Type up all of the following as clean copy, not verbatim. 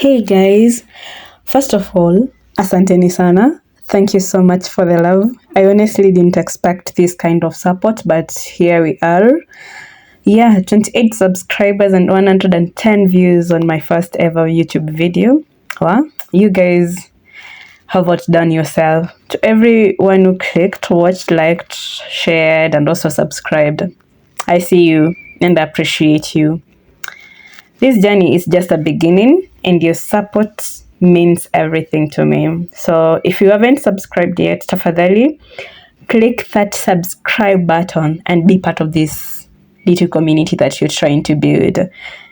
Hey guys, first of all, asanteni sana. Thank you so much for the love. I honestly didn't expect this kind of support, but here we are. Yeah, 28 subscribers and 110 views on my first ever YouTube video. Wow, you guys have outdone yourself. To everyone who clicked, watched, liked, shared, and also subscribed, I see you and I appreciate you. This journey is just a beginning, and your support means everything to me. So if you haven't subscribed yet, tafadhali, click that subscribe button and be part of this little community that you're trying to build.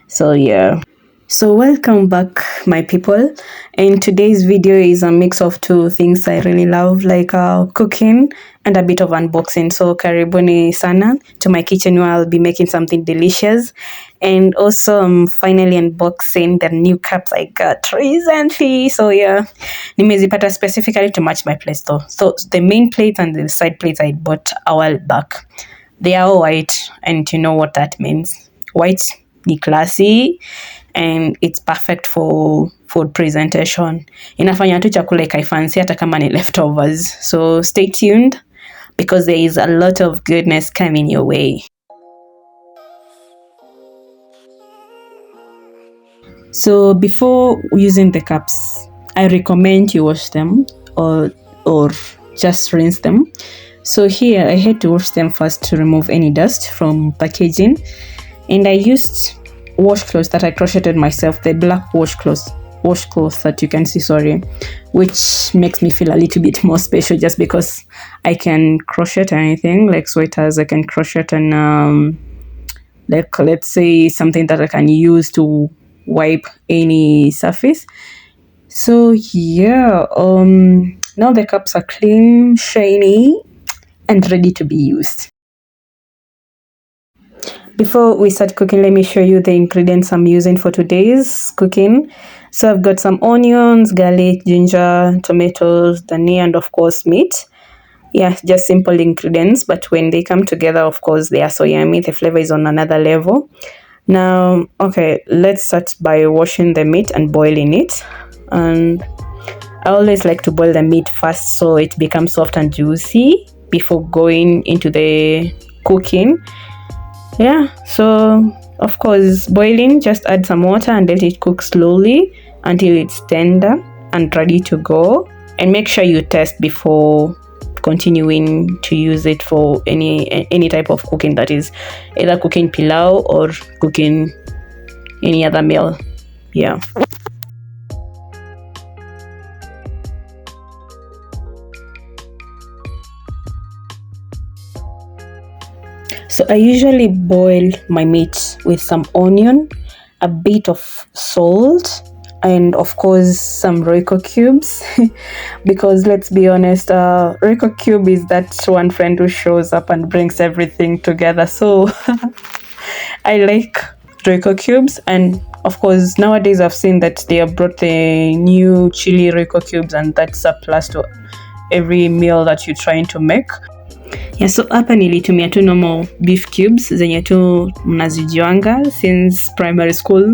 So yeah. So welcome back, my people. And today's video is a mix of two things I really love, like cooking and a bit of unboxing. So karibuni sana to my kitchen where I'll be making something delicious. And also I'm finally unboxing the new cups I got recently. So yeah, nimezipata specifically to match my plates though. So the main plates and the side plates I bought a while back. They are all white, and you know what that means. White ni classy, and it's perfect for food presentation. Inafanya tu chakula ikaifancy hata kama ni leftovers. So stay tuned because there is a lot of goodness coming your way. So before using the cups, I recommend you wash them or just rinse them. So here I had to wash them first to remove any dust from packaging, and I used washcloths that I crocheted myself, the black washcloths that you can see, which makes me feel a little bit more special just because I can crochet anything, like sweaters. I can crochet and like, let's say, something that I can use to wipe any surface. So yeah, now the cups are clean, shiny, and ready to be used. Before we start cooking, let me show you the ingredients I'm using for today's cooking. So I've got some onions, garlic, ginger, tomatoes, dhania, and of course meat. Yeah, just simple ingredients, but when they come together, of course, they are so yummy. The flavor is on another level. Now, okay, let's start by washing the meat and boiling it. And I always like to boil the meat first so it becomes soft and juicy before going into the cooking. Yeah, so of course, boiling, just add some water and let it cook slowly until it's tender and ready to go. And make sure you test before continuing to use it for any type of cooking, that is either cooking pilau or cooking any other meal. Yeah. So I usually boil my meat with some onion, a bit of salt, and of course some Royco cubes because let's be honest, Royco cube is that one friend who shows up and brings everything together. So I like Royco cubes, and of course nowadays I've seen that they have brought the new chili Royco cubes, and that's a plus to every meal that you're trying to make. Yeah, so hapa nilitumia tu normal beef cubes zenye tu mnazijuanga since primary school.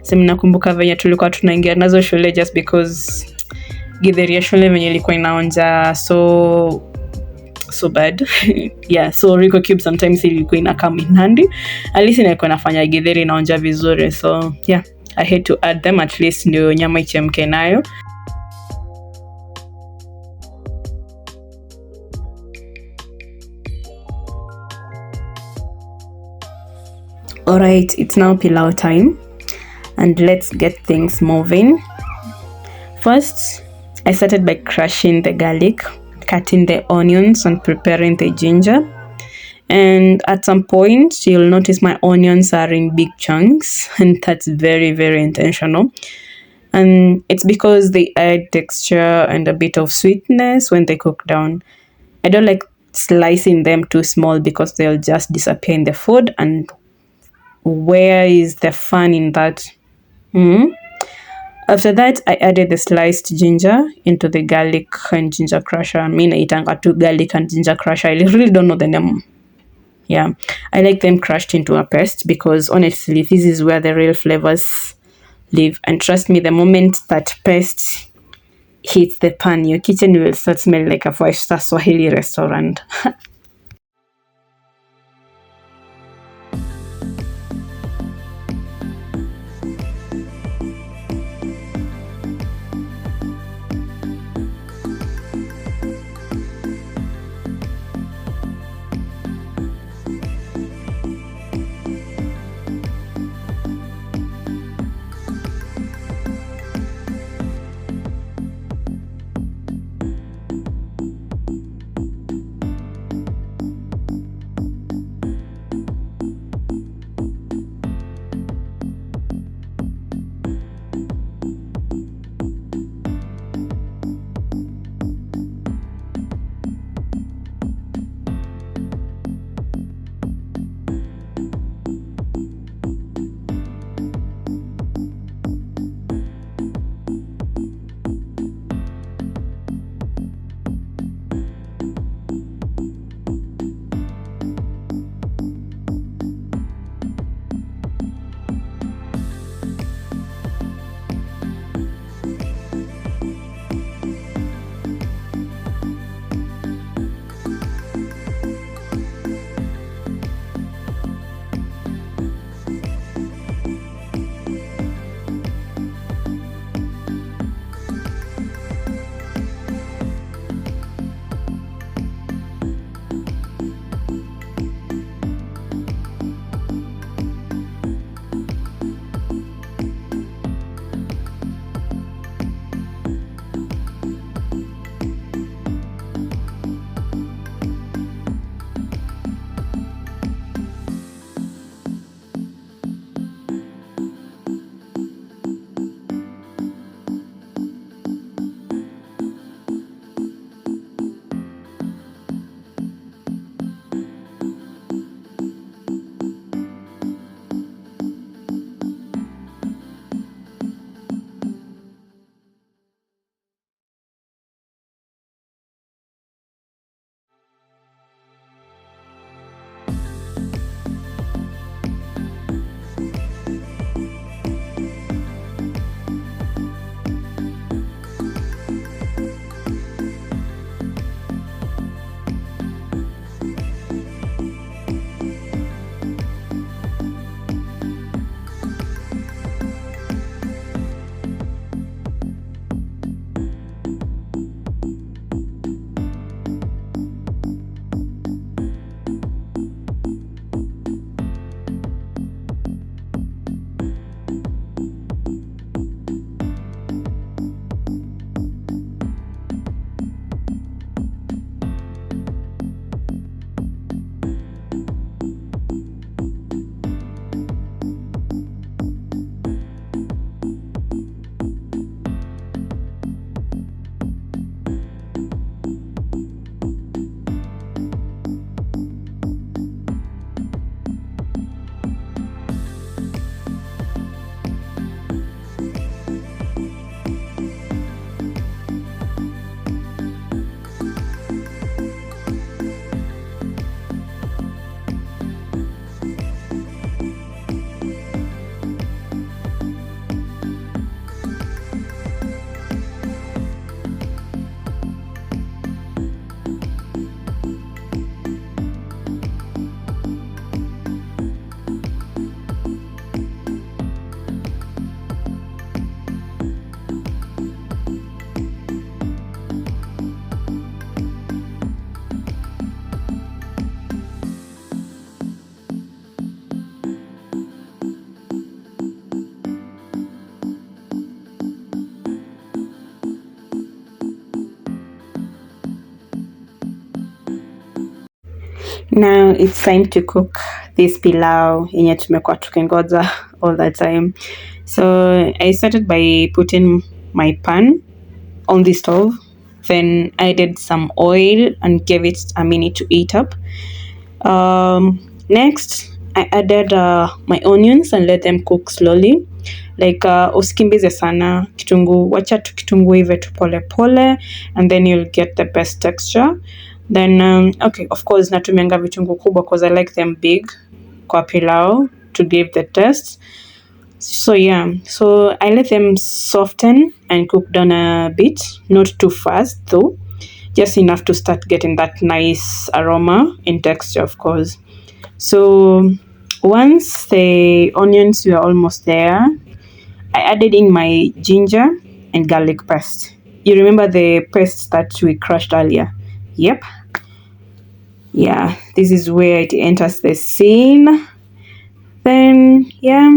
So mnakumbuka venye tulikuwa tunaingia nazo shule just because githeri ya shule venye ilikuwa inaonja so bad. Yeah, so Royco cubes sometimes ilikuwa inakam in handy. At least inakuwa inafanya githeri inaonja vizuri. So yeah, I had to add them at least ndio nyama ichemke nayo. Alright, it's now pilau time, and let's get things moving. First, I started by crushing the garlic, cutting the onions, and preparing the ginger. And at some point, you'll notice my onions are in big chunks, and that's very, very intentional. And it's because they add texture and a bit of sweetness when they cook down. I don't like slicing them too small because they'll just disappear in the food, and where is the fun in that? After that, I added the sliced ginger into the garlic and ginger crusher. I mean, naitanga tu garlic and ginger crusher. I really don't know the name. Yeah, I like them crushed into a paste because honestly, this is where the real flavors leave. And trust me, the moment that paste hits the pan, your kitchen will start smelling like a 5-star Swahili restaurant. Now it's time to cook this pilau yenye tumekuwa tukingoja all the time. So I started by putting my pan on the stove. Then I added some oil and gave it a minute to heat up. Next, I added my onions and let them cook slowly. Like usikimbize sana kitungu, wacha tu kitungu ive tu pole pole, and then you'll get the best texture. Then okay, of course natumianga vitungu kubwa because I like them big kwa pilau to give the taste. So yeah, so I let them soften and cook down a bit, not too fast though, just enough to start getting that nice aroma and texture, of course. So once the onions were almost there, I added in my ginger and garlic paste. You remember the paste that we crushed earlier? Yep. Yeah, this is where it enters the scene. Then, yeah,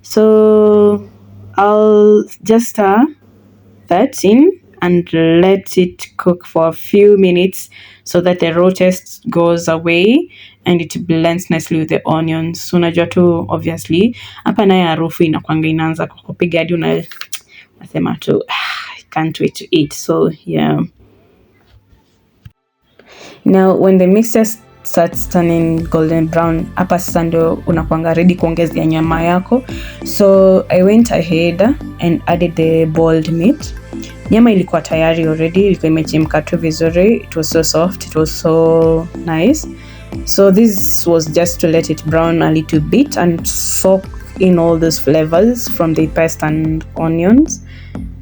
so I'll just stir that in and let it cook for a few minutes so that the raw taste goes away and it blends nicely with the onions. So unajua tu obviously hapa naye harufu inakwanga inaanza kukupiga hadi unasema tu I can't wait to eat. So yeah. Now when the mixture starts turning golden brown, hapa sasa ndio unakuanga ready kuongezea nyama yako. So I went ahead and added the boiled meat. Nyama ilikuwa tayari already, ilikuwa imechemka tu vizuri. It was so soft, it was so nice. So this was just to let it brown a little bit and soak in all those flavors from the paste and onions.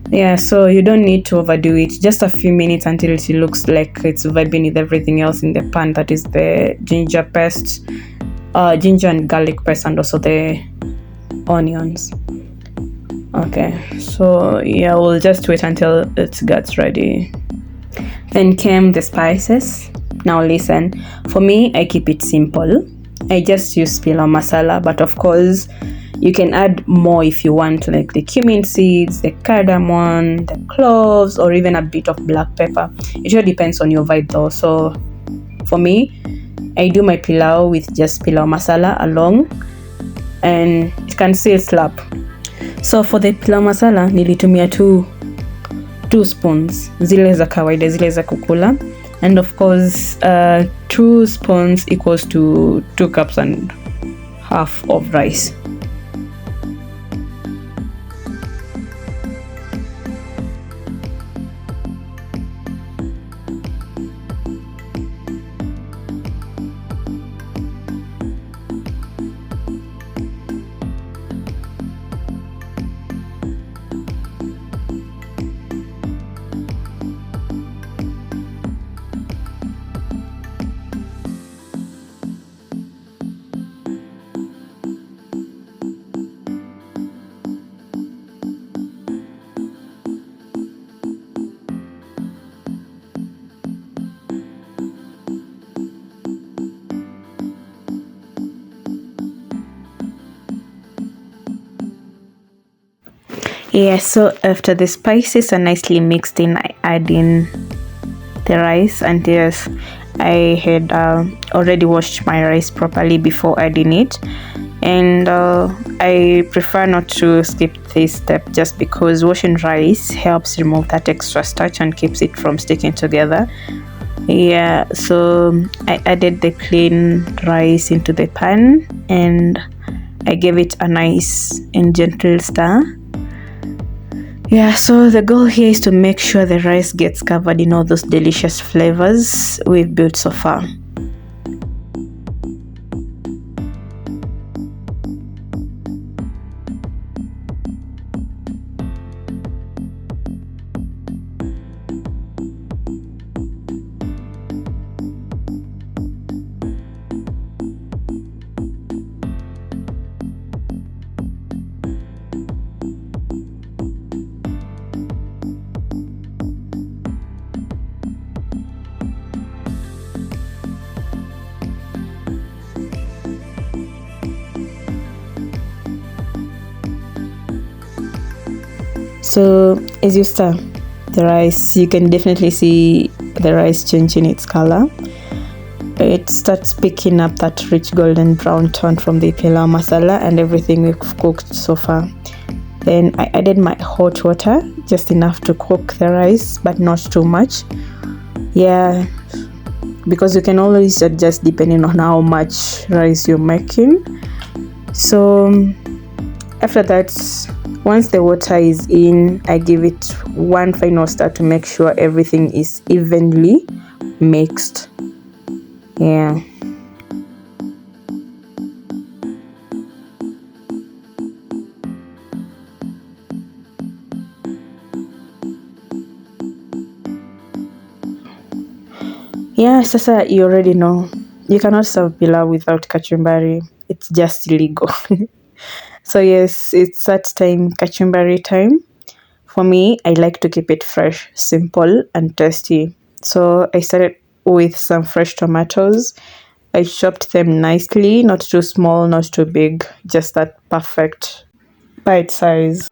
Yeah, so you don't need to overdo it. Just a few minutes until it looks like it's vibing with everything else in the pan. That is the ginger paste, ginger and garlic paste, and also the onions. Okay, so yeah, we'll just wait until it gets ready. Then came the spices. Now listen, for me, I keep it simple. I just use pilau masala, but of course, you can add more if you want, like the cumin seeds, the cardamom, the cloves, or even a bit of black pepper. It all depends on your vibe though. So for me, I do my pilau with just pilau masala along, and it can still slap. So for the pilau masala, nilitumia two spoons, zile za kawaida, zile za kukula. And of course, 2 spoons equals to 2 cups and half of rice. Yeah, so after the spices are nicely mixed in, I add in the rice. And yes, I had already washed my rice properly before adding it. And I prefer not to skip this step just because washing rice helps remove that extra starch and keeps it from sticking together. Yeah, so I added the plain rice into the pan and I gave it a nice and gentle stir. Yeah, so the goal here is to make sure the rice gets covered in all those delicious flavors we've built so far. So as you stir the rice, you can definitely see the rice changing its color. It starts picking up that rich golden brown tone from the pilau masala and everything we've cooked so far. Then I added my hot water, just enough to cook the rice, but not too much. Yeah, because you can always adjust depending on how much rice you're making. So after that, once the water is in, I give it one final stir to make sure everything is evenly mixed. Yeah. Yeah, sasa you already know. You cannot serve pilau without kachumbari. It's just illegal. So yes, it's that time, kachumbari time. For me, I like to keep it fresh, simple, and tasty. So I started with some fresh tomatoes. I chopped them nicely, not too small, not too big, just that perfect bite size.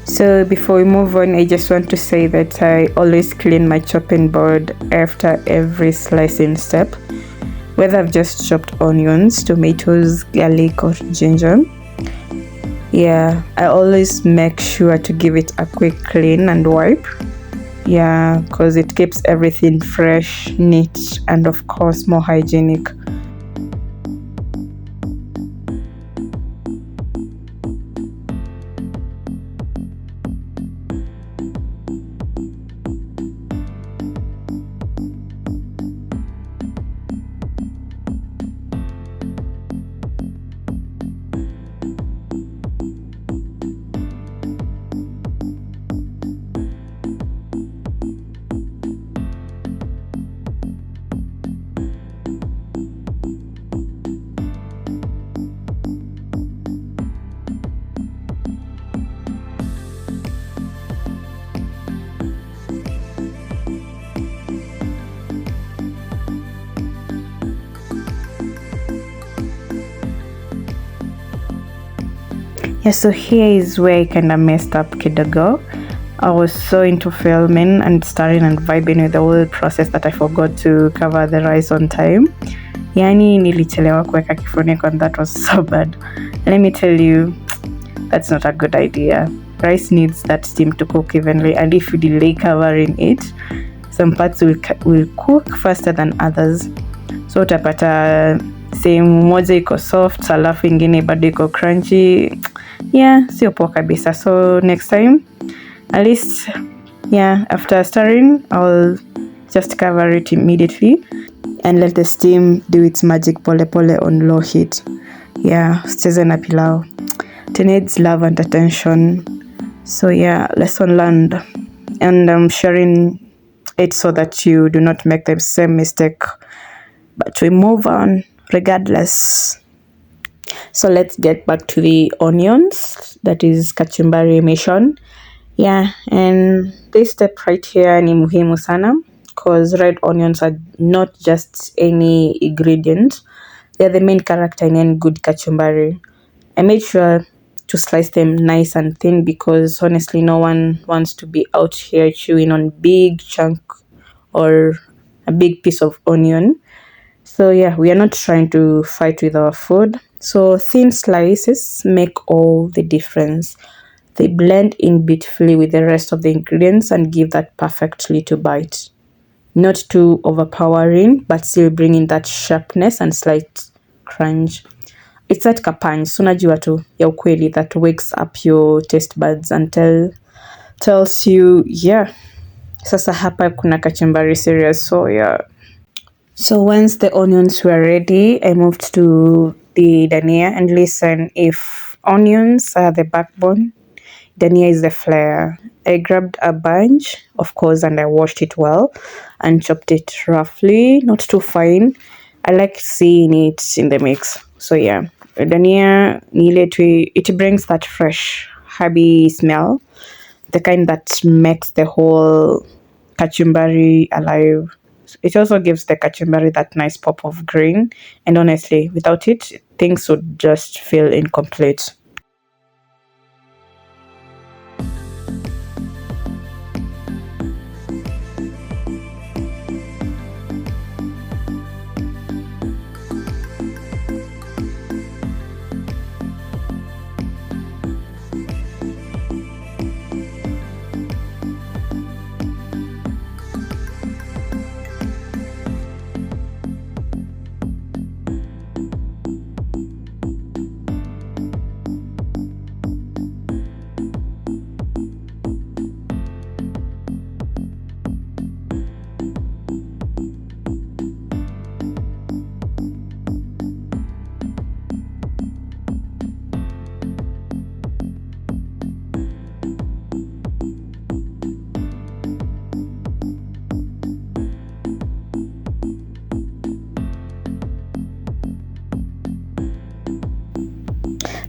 So before we move on, I just want to say that I always clean my chopping board after every slicing step, whether I've just chopped onions, tomatoes, garlic, or ginger. Yeah, I always make sure to give it a quick clean and wipe. Yeah, because it keeps everything fresh, neat, and of course more hygienic. Yeah, so here is where I kind of messed up kidogo. I was so into filming and starting and vibing with the whole process that I forgot to cover the rice on time. Yani nilichelewa kuweka kifuniko and that was so bad. Let me tell you, that's not a good idea. Rice needs that steam to cook evenly, and if you delay covering it, some parts will cook faster than others. So utapata sehemu moja iko soft, alafu ingine bado iko crunchy. Yeah, sio poa kabisa. So next time, at least, yeah, after stirring, I'll just cover it immediately and let the steam do its magic pole pole on low heat. Yeah, usicheze na pilau. It needs love and attention. So yeah, lesson learned. And I'm sharing it so that you do not make the same mistake. But we move on regardless. So let's get back to the onions, that is kachumbari mission. Yeah, and this step right here ni muhimu sana because red onions are not just any ingredient. They're the main character in any good kachumbari. I made sure to slice them nice and thin because honestly no one wants to be out here chewing on big chunk or a big piece of onion. So yeah, we are not trying to fight with our food. So thin slices make all the difference. They blend in beautifully with the rest of the ingredients and give that perfect little bite. Not too overpowering, but still bringing that sharpness and slight crunch. It's that kapanj, so unajua tu ya ukweli that wakes up your taste buds and tells you, yeah, sasa hapa kuna kachumbari serious. So yeah. So once the onions were ready, I moved to the dania, and listen, if onions are the backbone, dania is the flair. I grabbed a bunch, of course, and I washed it well and chopped it roughly, not too fine. I like seeing it in the mix. So yeah, dania it brings that fresh herby smell, the kind that makes the whole kachumbari alive. It also gives the kachumbari that nice pop of green, and honestly, without it, things would just feel incomplete.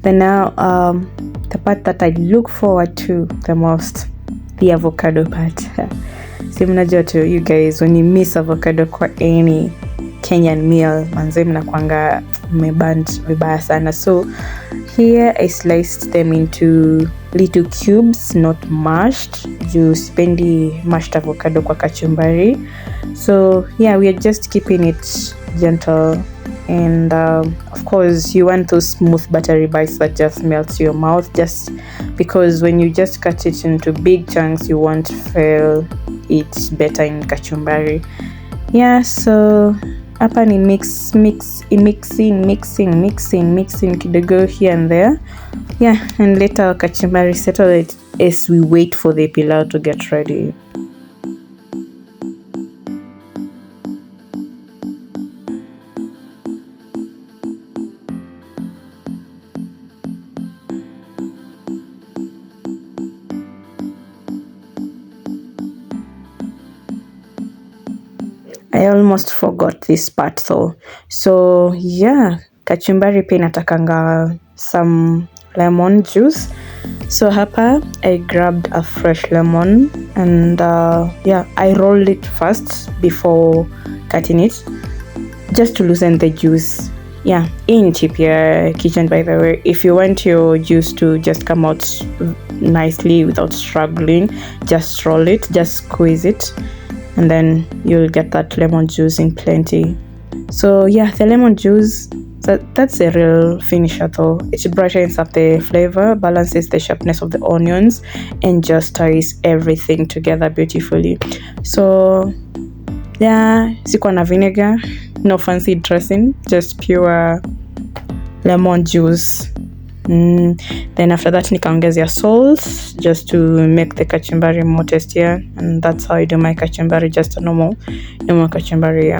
Then now, the part that I look forward to the most, the avocado part. Si mnajua tu, you guys, when you miss avocado kwa any Kenyan meal, manze mnakuanga mmeband vibaya sana. So here I sliced them into little cubes, not mashed. Juu sipendi mashed avocado kwa kachumbari. So yeah, we are just keeping it gentle. And of course you want those smooth buttery bites that just melts your mouth, just because when you just cut it into big chunks you won't feel it better in kachumbari. Yeah, so hapa ni mixing kidogo here and there. Yeah, and later our kachumbari settle it as we wait for the pilau to get ready. I almost forgot this part though. So yeah, kachumbari pia inatakanga some lemon juice. So hapa I grabbed a fresh lemon and yeah, I rolled it first before cutting it just to loosen the juice. Yeah, in Chipia kitchen, by the way, if you want your juice to just come out nicely without struggling, just roll it, just squeeze it, and then you'll get that lemon juice in plenty. So yeah, the lemon juice, that's a real finisher though. It brightens up the flavor, balances the sharpness of the onions, and just ties everything together beautifully. So yeah, sikuwa na vinegar, no fancy dressing, just pure lemon juice. Then after that nikaongezea salt just to make the kachumbari more tastier, and that's how I do my kachumbari, just a normal kachumbari.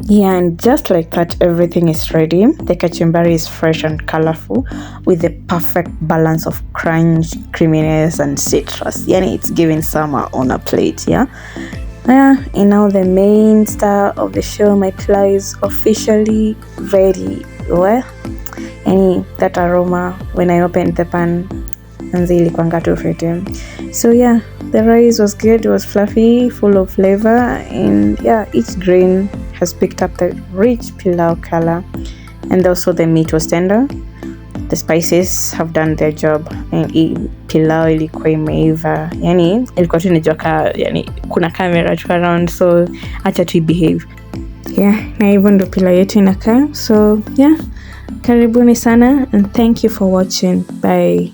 Yeah, and just like that, everything is ready. The kachumbari is fresh and colorful with the perfect balance of crunch, creaminess, and citrus. Yani, it's giving summer on a plate, yeah? And now the main star of the show, my pilau, is officially ready. Well, that aroma when I opened the pan, manzi ilikuanga tu fiti. So yeah, the rice was good, it was fluffy, full of flavor, and yeah, each grain has picked up the rich pilau color, and also the meat was tender. The spices have done their job, and pilau ilikuwa imeiva, yani ilikuwa tu inajoka, yani kuna camera tu around, so acha tu behave. Yeah, na hivyo ndo pilau yetu inakaa. So yeah, karibuni sana and thank you for watching. Bye.